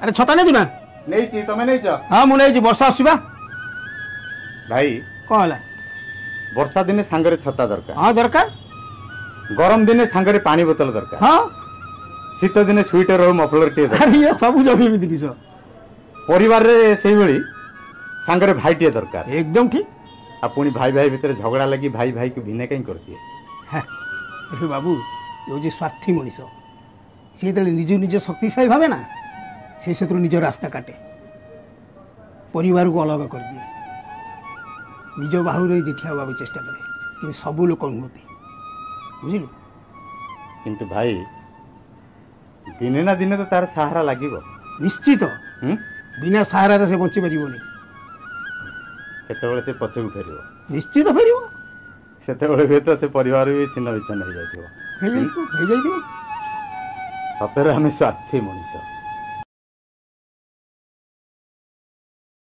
अरे छता नहीं ना नहीं तमें नहीं हाँ मुझे वर्षा आसवा भाई कौन है वर्षा दिने सांगरे छता दरकार हाँ दरकार गरम दिने सांगरे पानी बोतल दरकार हाँ शीत दिने स्वेटर और मफलर टे अरे ये सब जमी जिनिस परिवार रे सेही भली सांगरे भाई टे दरकार एकदम ठीक आ पुणी भाई भाई भितर झगड़ा लगी भाई भाई को भिन्न कहीं करती है अरे बाबू ये हूँ स्वार्थी मनीष सी जो निज निज शक्तिशाली भावे ना से निज रास्ता काटे परिवार को अलग कर दिए निज बाहु रही देखा हवा चेष्टा करे कि सब लोक नुहति बुझलु किंतु भाई दिने ना दिने तो तार सहारा लगे निश्चित बिना सहारा से बची पारबनी से पछकू फेर निश्चित फेर से तो से परिवार भी छिन्न विच्छिन्न हो जाए सतरे आम स्वार्थी मनुष्य